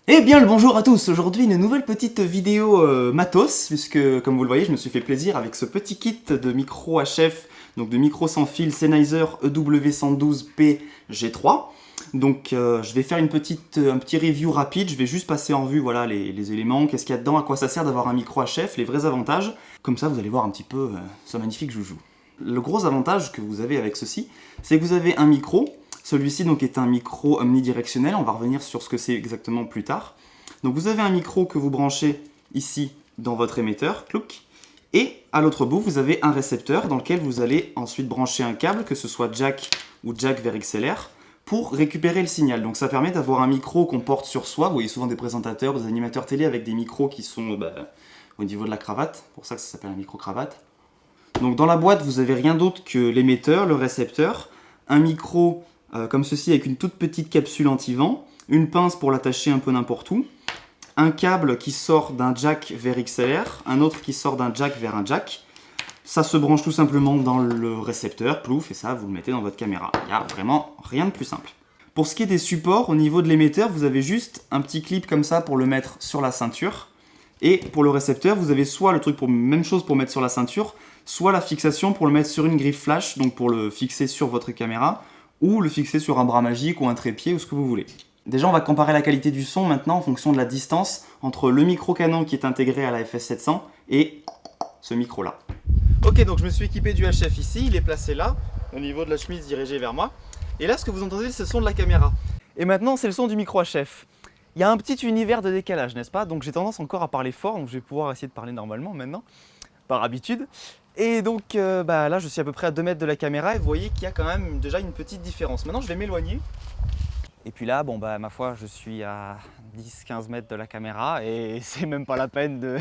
Eh bien le bonjour à tous, aujourd'hui une nouvelle petite vidéo matos, puisque comme vous le voyez je me suis fait plaisir avec ce petit kit de micro HF, donc de micro sans fil Sennheiser EW112P G3. Donc je vais faire un petit review rapide, je vais juste passer en vue voilà, les éléments, qu'est-ce qu'il y a dedans, à quoi ça sert d'avoir un micro HF, les vrais avantages, comme ça vous allez voir un petit peu ce magnifique joujou. Le gros avantage que vous avez avec ceci, c'est que vous avez un micro. Celui-ci donc est un micro omnidirectionnel, on va revenir sur ce que c'est exactement plus tard. Donc vous avez un micro que vous branchez ici dans votre émetteur, clouc, et à l'autre bout vous avez un récepteur dans lequel vous allez ensuite brancher un câble, que ce soit jack ou jack vers XLR, pour récupérer le signal. Donc ça permet d'avoir un micro qu'on porte sur soi. Vous voyez souvent des présentateurs, des animateurs télé avec des micros qui sont au niveau de la cravate, pour ça que ça s'appelle un micro-cravate. Donc dans la boîte vous avez rien d'autre que l'émetteur, le récepteur, un micro comme ceci avec une toute petite capsule anti-vent, une pince pour l'attacher un peu n'importe où, un câble qui sort d'un jack vers XLR, un autre qui sort d'un jack vers un jack. Ça se branche tout simplement dans le récepteur, plouf, et ça vous le mettez dans votre caméra. Il n'y a vraiment rien de plus simple. Pour ce qui est des supports, au niveau de l'émetteur, vous avez juste un petit clip comme ça pour le mettre sur la ceinture. Et pour le récepteur, vous avez soit le truc pour même chose pour mettre sur la ceinture, soit la fixation pour le mettre sur une griffe flash, donc pour le fixer sur votre caméra, ou le fixer sur un bras magique ou un trépied ou ce que vous voulez. Déjà, on va comparer la qualité du son maintenant en fonction de la distance entre le micro canon qui est intégré à la FS700 et ce micro-là. Ok, donc je me suis équipé du HF ici, il est placé là, au niveau de la chemise dirigée vers moi. Et là, ce que vous entendez, c'est le son de la caméra. Et maintenant, c'est le son du micro HF. Il y a un petit univers de décalage, n'est-ce pas? Donc j'ai tendance encore à parler fort, donc je vais pouvoir essayer de parler normalement maintenant, par habitude. Et donc là je suis à peu près à 2 mètres de la caméra et vous voyez qu'il y a quand même déjà une petite différence. Maintenant je vais m'éloigner. Et puis là, ma foi, je suis à 10-15 mètres de la caméra et c'est même pas la peine de...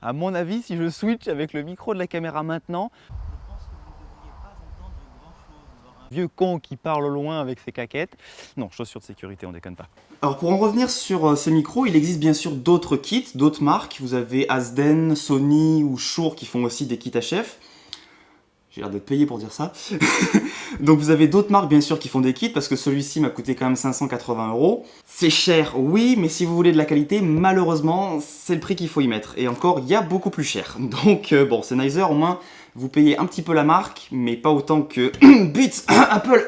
À mon avis, si je switch avec le micro de la caméra maintenant, je pense que vous ne devriez pas entendre grand-chose. Un vieux con qui parle au loin avec ses caquettes. Non, chaussures de sécurité, on déconne pas. Alors pour en revenir sur ce micro, il existe bien sûr d'autres kits, d'autres marques. Vous avez Azden, Sony ou Shure qui font aussi des kits HF. J'ai l'air d'être payé pour dire ça. Donc vous avez d'autres marques bien sûr qui font des kits parce que celui-ci m'a coûté quand même 580 €. C'est cher, oui, mais si vous voulez de la qualité, malheureusement, c'est le prix qu'il faut y mettre. Et encore, il y a beaucoup plus cher. Donc bon, Sennheiser, au moins, vous payez un petit peu la marque, mais pas autant que Beats, Apple.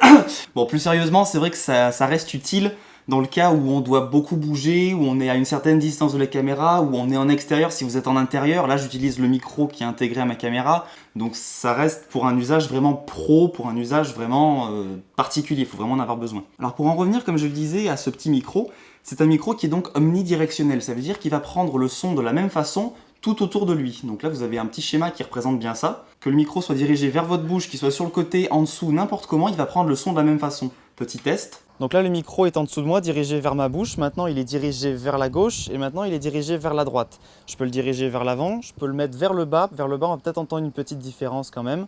Bon, plus sérieusement, c'est vrai que ça reste utile dans le cas où on doit beaucoup bouger, où on est à une certaine distance de la caméra, où on est en extérieur. Si vous êtes en intérieur, là j'utilise le micro qui est intégré à ma caméra, donc ça reste pour un usage vraiment pro, pour un usage vraiment particulier, il faut vraiment en avoir besoin. Alors pour en revenir, comme je le disais, à ce petit micro, c'est un micro qui est donc omnidirectionnel, ça veut dire qu'il va prendre le son de la même façon tout autour de lui. Donc là vous avez un petit schéma qui représente bien ça. Que le micro soit dirigé vers votre bouche, qu'il soit sur le côté, en dessous, n'importe comment, il va prendre le son de la même façon. Petit test. Donc là le micro est en dessous de moi, dirigé vers ma bouche, maintenant il est dirigé vers la gauche et maintenant il est dirigé vers la droite. Je peux le diriger vers l'avant, je peux le mettre vers le bas on va peut-être entendre une petite différence quand même.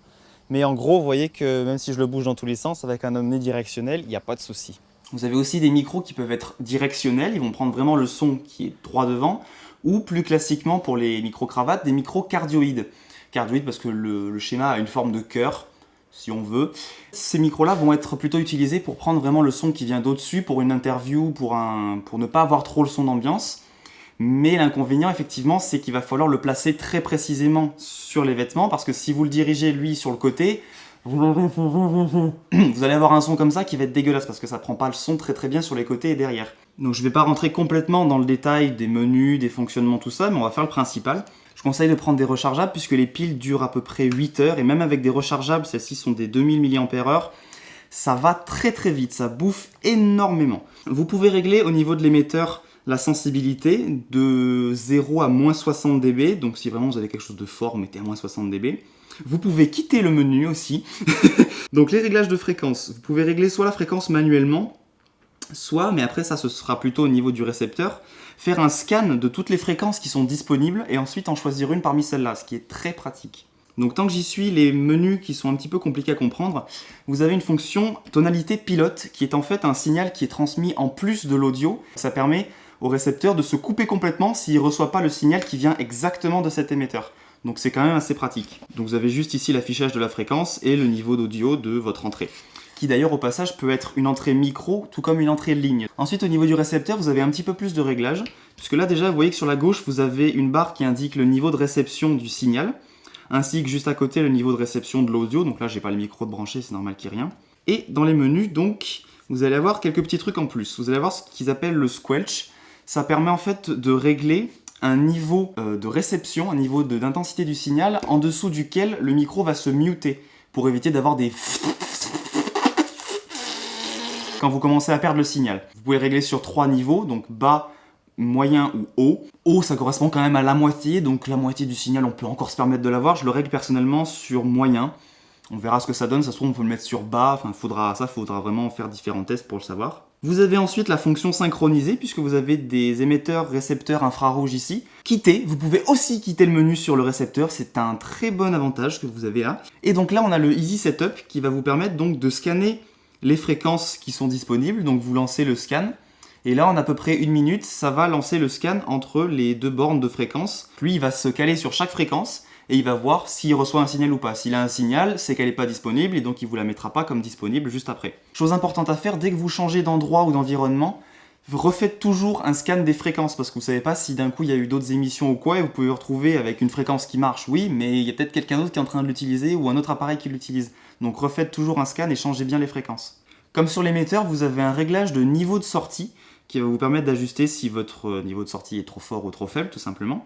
Mais en gros vous voyez que même si je le bouge dans tous les sens avec un omnidirectionnel, il n'y a pas de souci. Vous avez aussi des micros qui peuvent être directionnels, ils vont prendre vraiment le son qui est droit devant, ou plus classiquement pour les micro-cravates, des micros cardioïdes. Cardioïdes parce que le schéma a une forme de cœur, si on veut. Ces micros-là vont être plutôt utilisés pour prendre vraiment le son qui vient d'au-dessus, pour une interview, pour ne pas avoir trop le son d'ambiance. Mais l'inconvénient, effectivement, c'est qu'il va falloir le placer très précisément sur les vêtements, parce que si vous le dirigez, lui, sur le côté, vous allez avoir un son comme ça qui va être dégueulasse, parce que ça prend pas le son très bien sur les côtés et derrière. Donc je vais pas rentrer complètement dans le détail des menus, des fonctionnements, tout ça, mais on va faire le principal. Je conseille de prendre des rechargeables puisque les piles durent à peu près 8 heures et même avec des rechargeables, celles-ci sont des 2000 mAh, ça va très vite, ça bouffe énormément. Vous pouvez régler au niveau de l'émetteur la sensibilité de 0 à moins 60 dB, donc si vraiment vous avez quelque chose de fort, mettez à moins 60 dB. Vous pouvez quitter le menu aussi. Donc les réglages de fréquence, vous pouvez régler soit la fréquence manuellement, soit, mais après ça ce sera plutôt au niveau du récepteur, faire un scan de toutes les fréquences qui sont disponibles et ensuite en choisir une parmi celles-là, ce qui est très pratique. Donc tant que j'y suis, les menus qui sont un petit peu compliqués à comprendre, vous avez une fonction tonalité pilote qui est en fait un signal qui est transmis en plus de l'audio. Ça permet au récepteur de se couper complètement s'il ne reçoit pas le signal qui vient exactement de cet émetteur. Donc c'est quand même assez pratique. Donc vous avez juste ici l'affichage de la fréquence et le niveau d'audio de votre entrée, qui d'ailleurs au passage peut être une entrée micro tout comme une entrée ligne. Ensuite au niveau du récepteur vous avez un petit peu plus de réglages, puisque là déjà vous voyez que sur la gauche vous avez une barre qui indique le niveau de réception du signal, ainsi que juste à côté le niveau de réception de l'audio, donc là j'ai pas le micro de branché, c'est normal qu'il n'y ait rien. Et dans les menus donc vous allez avoir quelques petits trucs en plus, vous allez avoir ce qu'ils appellent le squelch, ça permet en fait de régler un niveau de réception, un niveau d'intensité du signal en dessous duquel le micro va se muter pour éviter d'avoir des quand vous commencez à perdre le signal. Vous pouvez régler sur 3 niveaux, donc bas, moyen ou haut. Haut, ça correspond quand même à la moitié, donc la moitié du signal, on peut encore se permettre de l'avoir. Je le règle personnellement sur moyen. On verra ce que ça donne, ça se trouve on peut le mettre sur bas, enfin faudra vraiment faire différents tests pour le savoir. Vous avez ensuite la fonction synchronisée, puisque vous avez des émetteurs, récepteurs infrarouges ici. Quitter, vous pouvez aussi quitter le menu sur le récepteur, c'est un très bon avantage que vous avez là. Et donc là on a le Easy Setup qui va vous permettre donc de scanner les fréquences qui sont disponibles, donc vous lancez le scan. Et là en à peu près 1 minute, ça va lancer le scan entre les 2 bornes de fréquence. Lui il va se caler sur chaque fréquence, et il va voir s'il reçoit un signal ou pas. S'il a un signal, c'est qu'elle n'est pas disponible et donc il ne vous la mettra pas comme disponible juste après. Chose importante à faire, dès que vous changez d'endroit ou d'environnement, vous refaites toujours un scan des fréquences parce que vous ne savez pas si d'un coup il y a eu d'autres émissions ou quoi et vous pouvez vous retrouver avec une fréquence qui marche, oui, mais il y a peut-être quelqu'un d'autre qui est en train de l'utiliser ou un autre appareil qui l'utilise. Donc refaites toujours un scan et changez bien les fréquences. Comme sur l'émetteur, vous avez un réglage de niveau de sortie qui va vous permettre d'ajuster si votre niveau de sortie est trop fort ou trop faible, tout simplement.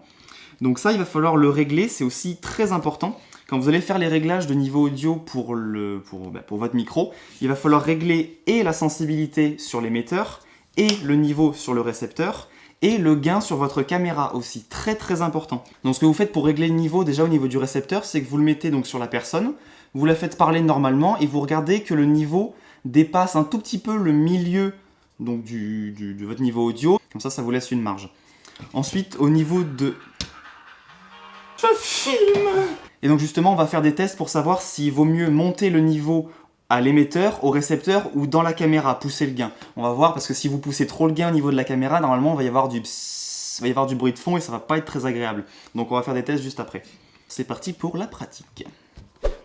Donc ça, il va falloir le régler, c'est aussi très important. Quand vous allez faire les réglages de niveau audio pour votre micro, il va falloir régler et la sensibilité sur l'émetteur, et le niveau sur le récepteur, et le gain sur votre caméra aussi, très très important. Donc ce que vous faites pour régler le niveau, déjà au niveau du récepteur, c'est que vous le mettez donc sur la personne, vous la faites parler normalement, et vous regardez que le niveau dépasse un tout petit peu le milieu donc, de votre niveau audio, comme ça vous laisse une marge. Ensuite, au niveau de... Je filme! Et donc justement, on va faire des tests pour savoir s'il vaut mieux monter le niveau à l'émetteur, au récepteur ou dans la caméra, pousser le gain. On va voir parce que si vous poussez trop le gain au niveau de la caméra, normalement, il va y avoir du bruit de fond et ça va pas être très agréable. Donc on va faire des tests juste après. C'est parti pour la pratique.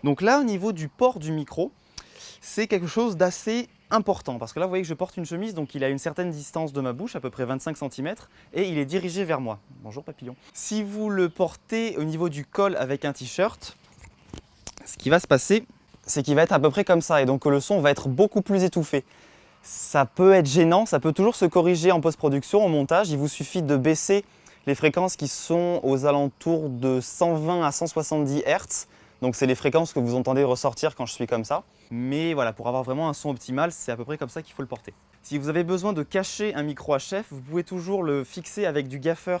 Donc là, au niveau du port du micro, c'est quelque chose d'assez important parce que là vous voyez que je porte une chemise, donc il a une certaine distance de ma bouche, à peu près 25 cm, et il est dirigé vers moi. Bonjour papillon. Si vous le portez au niveau du col avec un t-shirt, ce qui va se passer, c'est qu'il va être à peu près comme ça, et donc le son va être beaucoup plus étouffé. Ça peut être gênant, ça peut toujours se corriger en post-production, en montage. Il vous suffit de baisser les fréquences qui sont aux alentours de 120 à 170 Hz. Donc c'est les fréquences que vous entendez ressortir quand je suis comme ça. Mais voilà, pour avoir vraiment un son optimal, c'est à peu près comme ça qu'il faut le porter. Si vous avez besoin de cacher un micro HF, vous pouvez toujours le fixer avec du gaffer,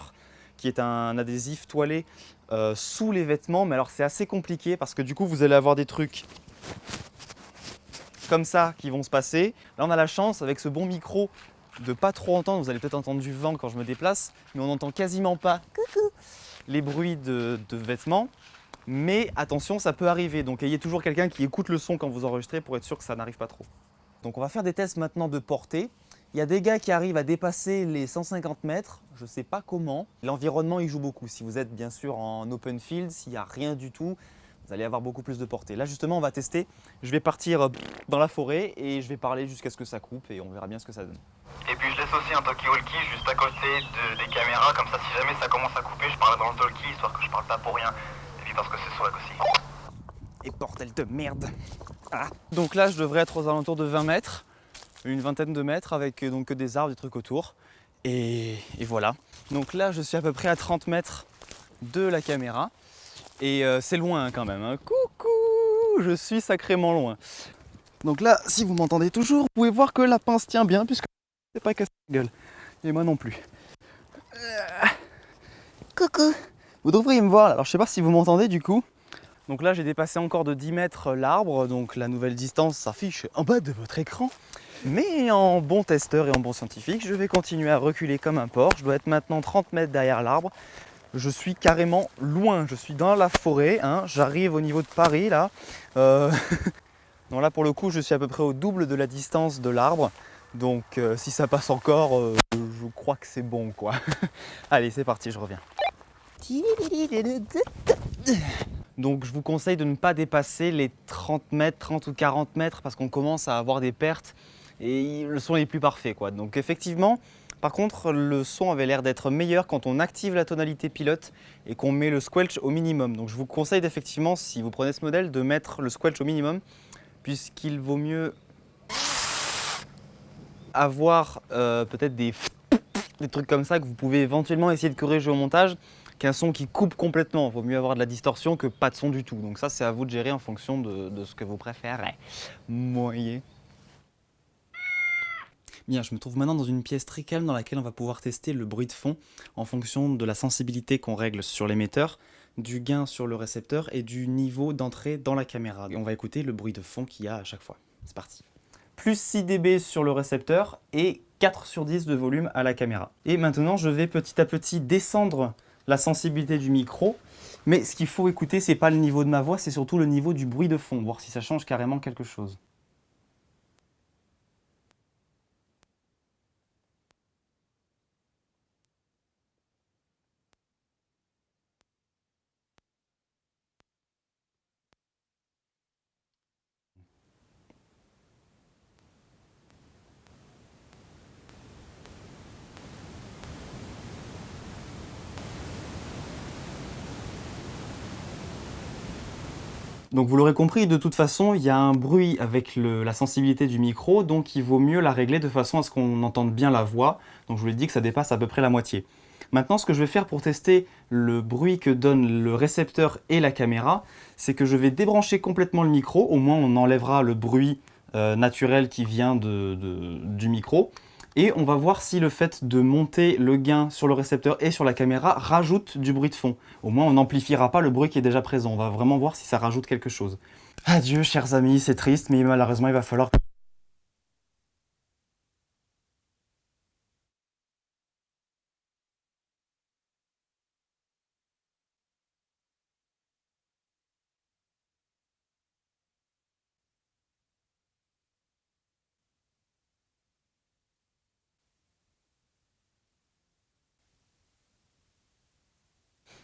qui est un adhésif toilé sous les vêtements. Mais alors c'est assez compliqué parce que du coup vous allez avoir des trucs comme ça qui vont se passer. Là on a la chance avec ce bon micro de pas trop entendre. Vous allez peut-être entendre du vent quand je me déplace, mais on n'entend quasiment pas les bruits de vêtements. Mais attention, ça peut arriver, donc ayez toujours quelqu'un qui écoute le son quand vous enregistrez pour être sûr que ça n'arrive pas trop. Donc on va faire des tests maintenant de portée. Il y a des gars qui arrivent à dépasser les 150 mètres, je ne sais pas comment. L'environnement il joue beaucoup. Si vous êtes bien sûr en open field, s'il n'y a rien du tout, vous allez avoir beaucoup plus de portée. Là justement on va tester, je vais partir dans la forêt et je vais parler jusqu'à ce que ça coupe et on verra bien ce que ça donne. Et puis je laisse aussi un talkie-walkie juste à côté des caméras, comme ça si jamais ça commence à couper, je parle dans le talkie, histoire que je parle pas pour rien. Parce que c'est swag aussi. Et bordel de merde. Ah. Donc là je devrais être aux alentours de 20 mètres, une vingtaine de mètres avec donc des arbres, des trucs autour. Et voilà. Donc là je suis à peu près à 30 mètres de la caméra. Et c'est loin quand même. Hein. Coucou, je suis sacrément loin. Donc là, si vous m'entendez toujours, vous pouvez voir que la pince tient bien puisque c'est pas cassé la gueule. Et moi non plus. Coucou. Vous devriez me voir, alors je sais pas si vous m'entendez du coup. Donc là j'ai dépassé encore de 10 mètres l'arbre, donc la nouvelle distance s'affiche en bas de votre écran. Mais en bon testeur et en bon scientifique, je vais continuer à reculer comme un porc. Je dois être maintenant 30 mètres derrière l'arbre. Je suis carrément loin, je suis dans la forêt, hein. J'arrive au niveau de Paris là. Donc là pour le coup je suis à peu près au double de la distance de l'arbre. Donc si ça passe encore, je crois que c'est bon quoi. Allez c'est parti, je reviens. Donc je vous conseille de ne pas dépasser les 30 mètres, 30 ou 40 mètres parce qu'on commence à avoir des pertes et le son n'est plus parfait, quoi. Donc effectivement, par contre, le son avait l'air d'être meilleur quand on active la tonalité pilote et qu'on met le squelch au minimum. Donc je vous conseille effectivement, si vous prenez ce modèle, de mettre le squelch au minimum puisqu'il vaut mieux avoir peut-être des trucs comme ça que vous pouvez éventuellement essayer de corriger au montage qu'un son qui coupe complètement. Il vaut mieux avoir de la distorsion que pas de son du tout. Donc ça, c'est à vous de gérer en fonction de ce que vous préférez. Moyen. Bien, je me trouve maintenant dans une pièce très calme dans laquelle on va pouvoir tester le bruit de fond en fonction de la sensibilité qu'on règle sur l'émetteur, du gain sur le récepteur et du niveau d'entrée dans la caméra. Et on va écouter le bruit de fond qu'il y a à chaque fois. C'est parti. Plus 6 dB sur le récepteur et 4 sur 10 de volume à la caméra. Et maintenant, je vais petit à petit descendre la sensibilité du micro. Mais ce qu'il faut écouter, c'est pas le niveau de ma voix, c'est surtout le niveau du bruit de fond, voir si ça change carrément quelque chose. Donc vous l'aurez compris, de toute façon, il y a un bruit avec la sensibilité du micro, donc il vaut mieux la régler de façon à ce qu'on entende bien la voix. Donc je vous l'ai dit que ça dépasse à peu près la moitié. Maintenant, ce que je vais faire pour tester le bruit que donne le récepteur et la caméra, c'est que je vais débrancher complètement le micro, au moins on enlèvera le bruit naturel qui vient du micro. Et on va voir si le fait de monter le gain sur le récepteur et sur la caméra rajoute du bruit de fond. Au moins, on n'amplifiera pas le bruit qui est déjà présent. On va vraiment voir si ça rajoute quelque chose. Adieu, chers amis, c'est triste, mais malheureusement, il va falloir...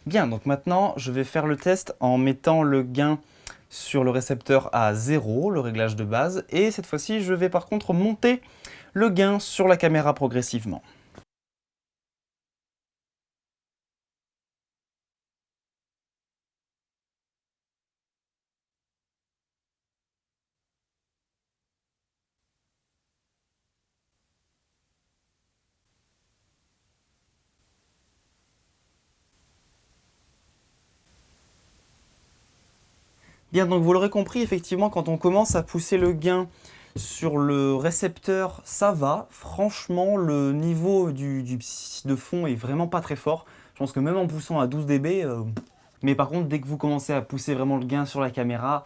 Bien, donc maintenant, je vais faire le test en mettant le gain sur le récepteur à 0, le réglage de base. Et cette fois-ci, je vais par contre monter le gain sur la caméra progressivement. Bien, donc vous l'aurez compris, effectivement, quand on commence à pousser le gain sur le récepteur, ça va. Franchement, le niveau de fond est vraiment pas très fort. Je pense que même en poussant à 12 dB, mais par contre, dès que vous commencez à pousser vraiment le gain sur la caméra,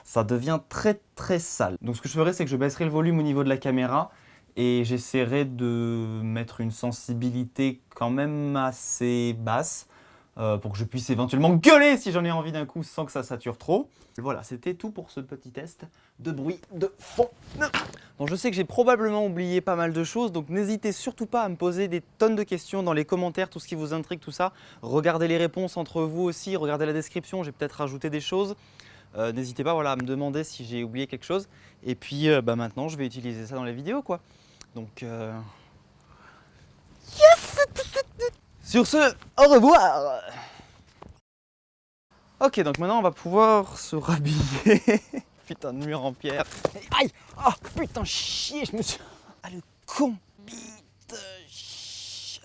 ça devient très très sale. Donc ce que je ferai, c'est que je baisserai le volume au niveau de la caméra et j'essaierai de mettre une sensibilité quand même assez basse. Pour que je puisse éventuellement gueuler si j'en ai envie d'un coup sans que ça sature trop. Voilà, c'était tout pour ce petit test de bruit de fond. Donc je sais que j'ai probablement oublié pas mal de choses, donc n'hésitez surtout pas à me poser des tonnes de questions dans les commentaires, tout ce qui vous intrigue, tout ça. Regardez les réponses entre vous aussi, regardez la description, j'ai peut-être rajouté des choses. N'hésitez pas, voilà, à me demander si j'ai oublié quelque chose. Et puis maintenant, je vais utiliser ça dans les vidéos, quoi. Donc... Yes! Sur ce, au revoir! Ok, donc maintenant on va pouvoir se rhabiller. Putain de mur en pierre. Aïe! Oh putain, chier, je me suis... Ah le con! Putain, chatte.